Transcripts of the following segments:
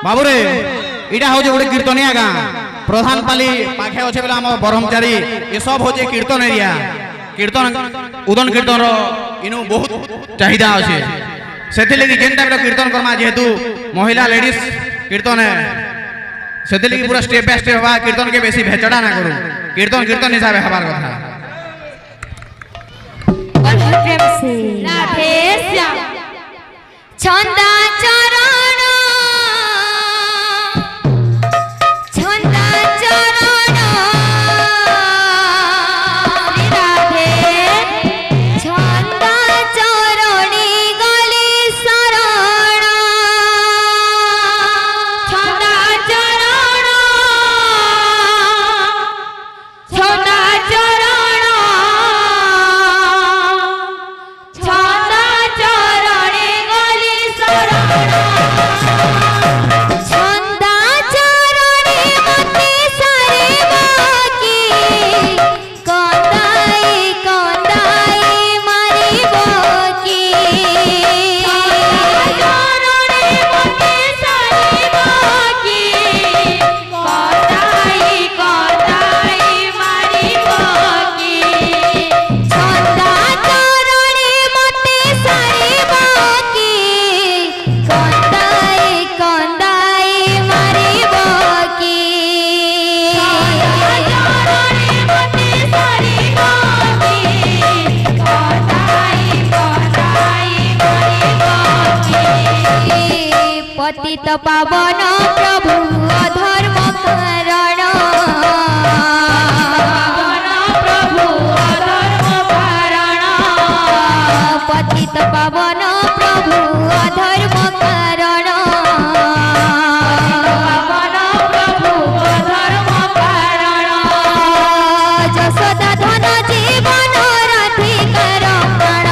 बाबूरे इटा हो गोटे कीर्तनिया गाँ प्रधान पाली पाखे अच्छे बेला आम ब्रह्मचारी ये सब हो कीर्तन एरिया कीर्तन उदन कीर्तन इनु बहुत चाहिदा अच्छे से जेन टाइप कीर्तन करमा जेहेतु महिला लेडीज कीर्तन है से पूरा स्टेप बाय स्टेप हवा कीर्तन के बेसी भेचड़ा ना करूँ कीर्तन कीर्तन हिसाब से हबार कथा छंदा चरण छंदा चरण राधे छंदा चरणी गली शरण छंदा चरण छंदा चरण छंदा चरणी गली शरण छंदा चरणी मते सारे बाकी कंदाई कंदाई मारी बाकी छंदा चरणी मते सारे बाकी कंदाई कंदाई मारी बाकी छंदा चरणी मते सारे बाकी कंदाई कंदाई मारी बाकी पतित पावन प्रभु अधर्म कारण प्रभु अधर्म कारण पतित पावन प्रभु अधर्म कारण पावन प्रभु अधर्म कारण जसोदा धन जीवन राधिकार प्राण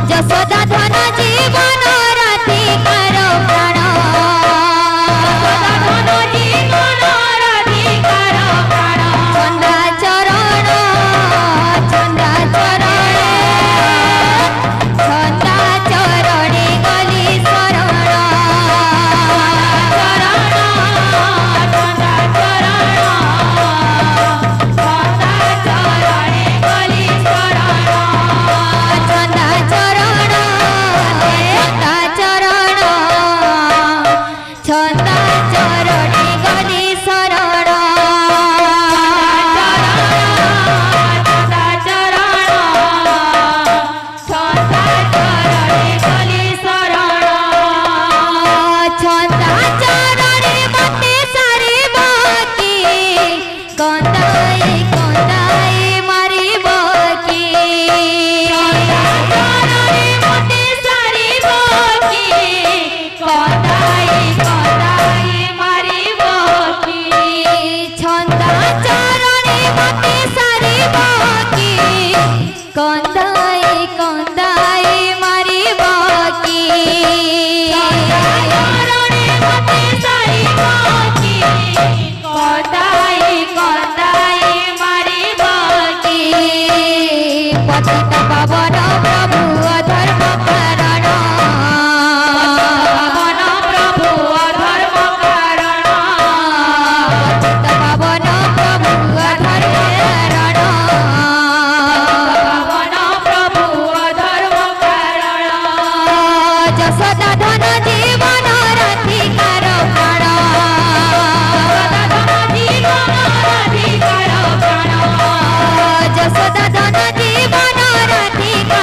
जसोदा धन जीवन राधिकार प्राण छंदा चरण छंदा चरण छंदा चरणी गली शरण छंदा चरण छंदा चरणी गली शरण छंदा चरण छंदा चरण छंदा चरणी गली शरण छंदा चरण छंदा चरणी गली शरण छंदा चरणी मते सारे बाकी कंदाई कंदाई मारी बाकी छंदा चरणी मते सारे बाकी कंदाई कंदाई मारी बाकी छंदा चरणी मते सारे बाकी कंदाई कंदाई मारी बाकी चरणी मते सारे बाकी कंदाई कंदाई मारी बाकी पतित पावन प्रभु अधर्म कारण पावन प्रभु अधर्म कारण पतित पावन प्रभु अधर्म कारण पावन प्रभु अधर्म कारण जसोदा धन जीवन राधिकार प्राण जसोदा धन जीवन राधिकार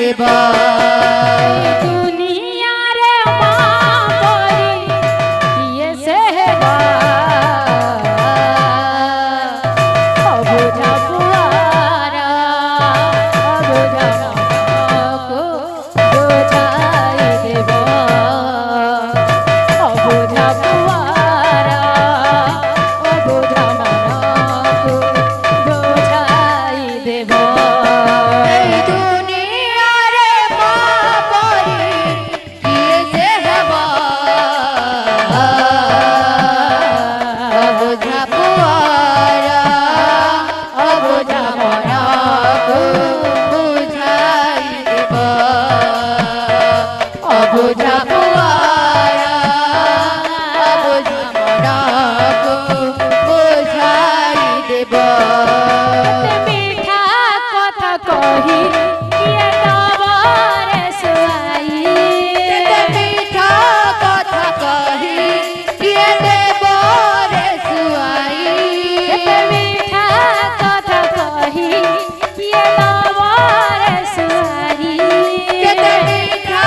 দেব दुनिया रे माँ परी किए से हेबा अबुझा पुआरा अबुझा को बुझाई देब अबुझा पुआरा अबुझा को बुझाई देब এই দুনিয়ার মা পরি কিয়ে যে হব অবুঝা পুয়ারা অবুঝা মনকু বুঝাই দেব অবুঝা পুয়ারা অবুঝা মনকু বুঝাই দেব मीठा कथा कही किए डबरे सुआई মিঠা কথা কহি কিয়ে দেব রে সুয়াই मीठा कथा कही किए डबरे सुआई কেতে মিঠা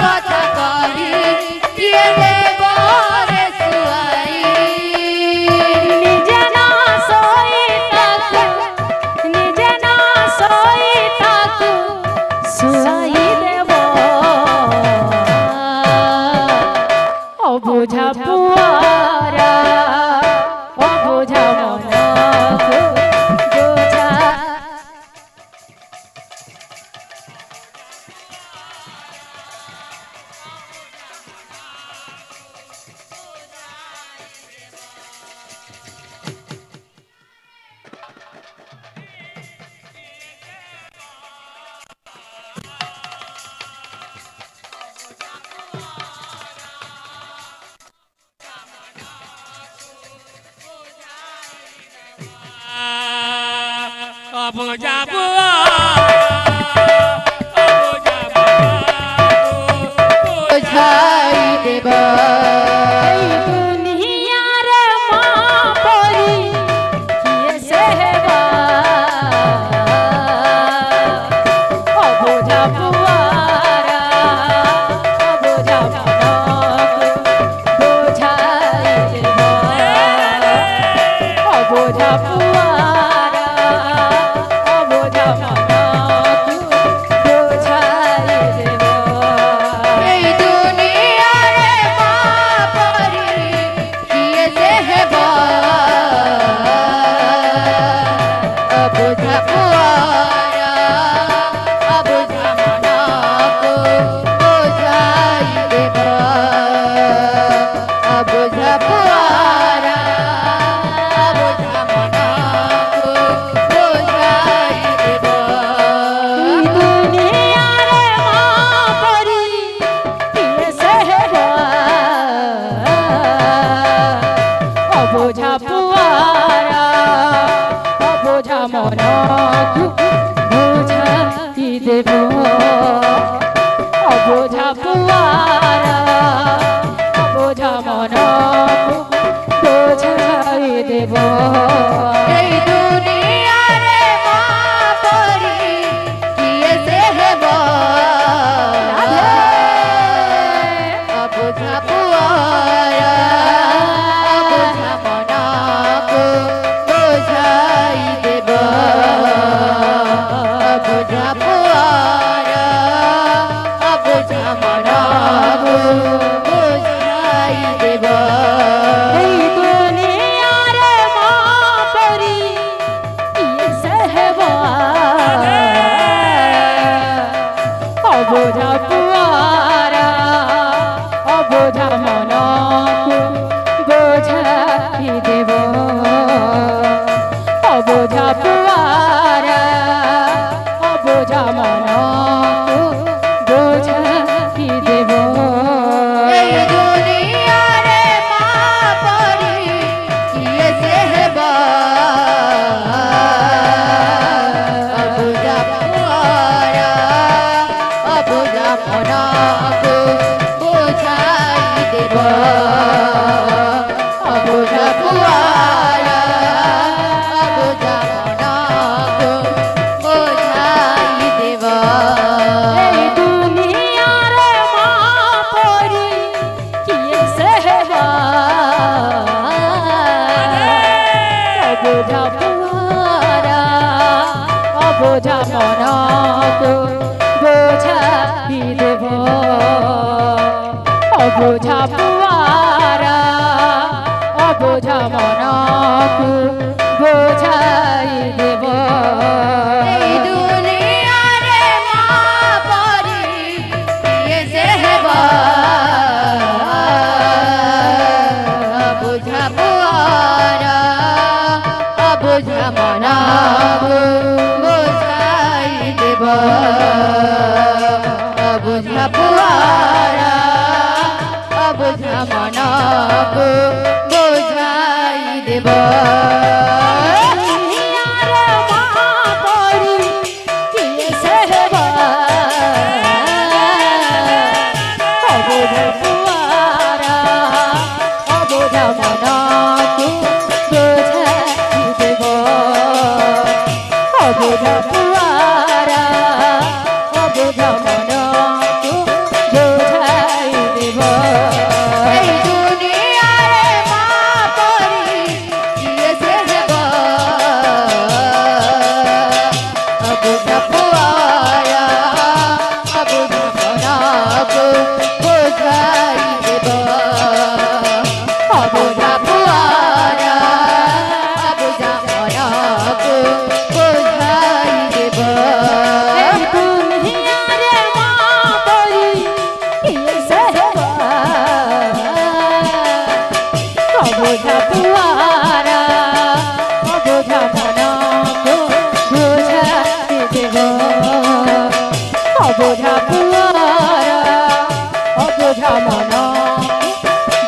কথা কহি কিয়ে দেব রে সুয়াই নিজে না সই তাকু নিজে না সই তাকু সুয়াই দেব অবুঝা পুয়ারা অবুঝা মনকু বুঝা বুঝাই দেব এই দুনিয়ার মাঁ পরি কিয়ে সে হেবা অবুঝা পুয়ারা অবুঝা মনকু বুঝাই দেব অবুঝা পুয়ারা অবুঝা মনকু বুঝাই দেব এই দুনিয়ার মা পরি কিয়ে যে হব অবুঝা পুয়ারা অবুঝা মনকু বুঝাই দেব অবুঝা পুয়ারা অবুঝা মনকু বুঝাই দেব দুনিয়ার মাঁ পরি কিয়ে সে হেবা অবুঝা পুয়ারা অবুঝা মনকু বুঝাই দেব অবুঝা পুয়ারা অবুঝা মনকু বুঝাই দেব এই দুনিয়ার মা পরি কিয়ে যে হব অবুঝা পুয়ারা অবুঝা মনকু বুঝাই দেব অবুঝা পুয়ারা অবুঝা মনকু বুঝাই দেব এই দুনিয়ার মাঁ পরি কিয়ে সে হেবা অবুঝা পুয়ারা অবুঝা মনকু বুঝাই দেব অবুঝা পুয়ারা অবুঝা মনকু বুঝাই দেব এই দুনিয়ার মা পরি কিয়ে যে হব অবুঝা পুয়ারা অবুঝা অবোঝা পুয়ারা অবোঝা মনকু বোঝাই দেব এই দুনিয়ারে মা পরি কিয়ে সে হেব বুঝা পুয়ারা বুঝা মনকু বোঝাই দেব বুঝা পুয়ারা বুঝা মনকু বোঝাই দেব এই দুনিয়ারে মা পরি কিয়ে সে হেব বুঝা পুয়ারা বুঝা মনকু বোঝাই দেব বুঝা পুয়ারা বুঝা মনকু বোঝাই দেব অবোঝা পুয়ারা অবোঝা মনকু বোঝাই দেব অবোঝা পুয়ারা অবোঝা মনকু বোঝাই দেব এই দুনিয়ারে মা পরি কিয়ে সে হেব বুঝা পুয়ারা বুঝা মনকু বোঝাই দেব বুঝা পুয়ারা বুঝা মনকু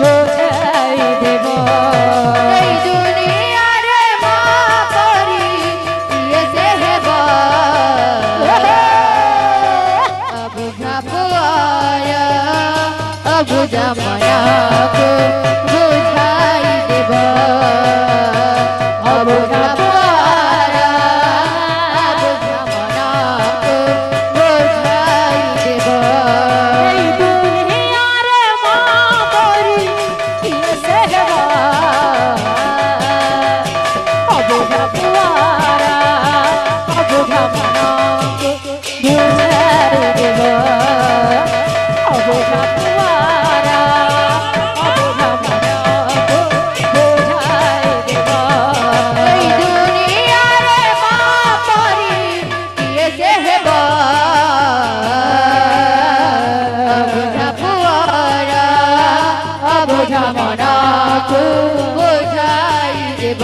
বোঝাই দেব এই দুনিয়ারে মা পরি কিয়ে সে হেব অবোঝা পুয়ারা অবোঝা মনকু বোঝাই দেব অবোঝা পুয়ারা অবোঝা মনকু বোঝাই দেব এই দুনিয়ারে মা পরি কিয়ে সে হেব বুঝা পুয়ারা বুঝা মনকু বোঝাই দেব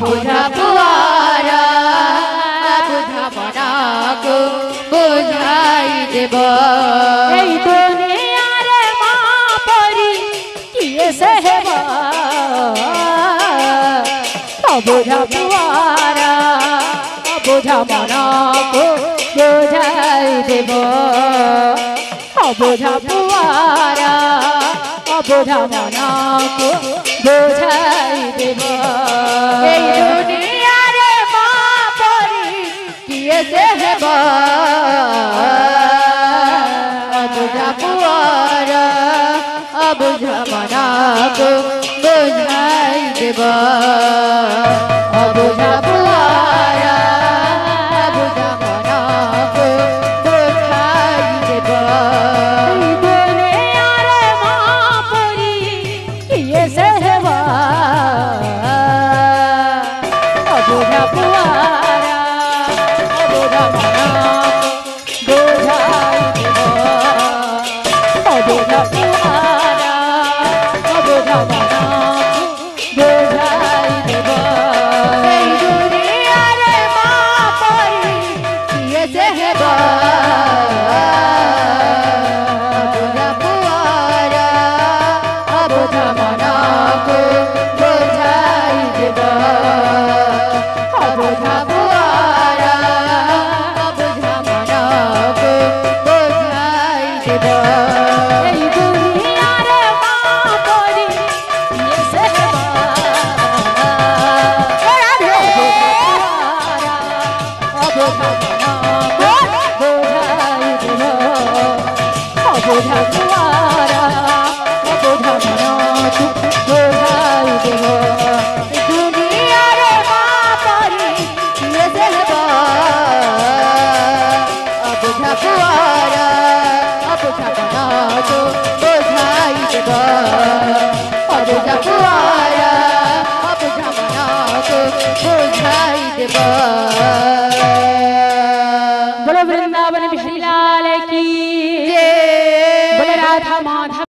বুঝা পুয়ারা বুঝা মনকু বোঝাই দেব এই দুনিয়ারে মা পরি কিয়ে সে হেব অবোঝা পুয়ারা অবোঝা মনকু বোঝাই দেব অবোঝা পুয়ারা অবোঝা মনকু বোঝাই দেব এই দুনিয়ারে মা পরি কিয়ে সে হেব বুঝা পুয়ারা বুঝা মনকু বোঝাই দেব বুঝা পুয়ারা বুঝা মনকু বোঝাই দেব এই দুনিয়ারে মা পরি কিয়ে সে হেব অবোঝা পুয়ারা অবোঝা মনকু বোঝাই দেব অবোঝা পুয়ারা অবোঝা মনকু বোঝাই দেব এই দুনিয়ারে মা পরি কিয়ে সে হেব বুঝা পুয়ারা বুঝা মনকু বোঝাই দেব বুঝা পুয়ারা বুঝা মনকু বোঝাই দেব এই দুনিয়ারে মা পরি কিয়ে সে হেব অবোঝা পুয়ারা অবোঝা মনকু বোঝাই দেব বুঝাই দেব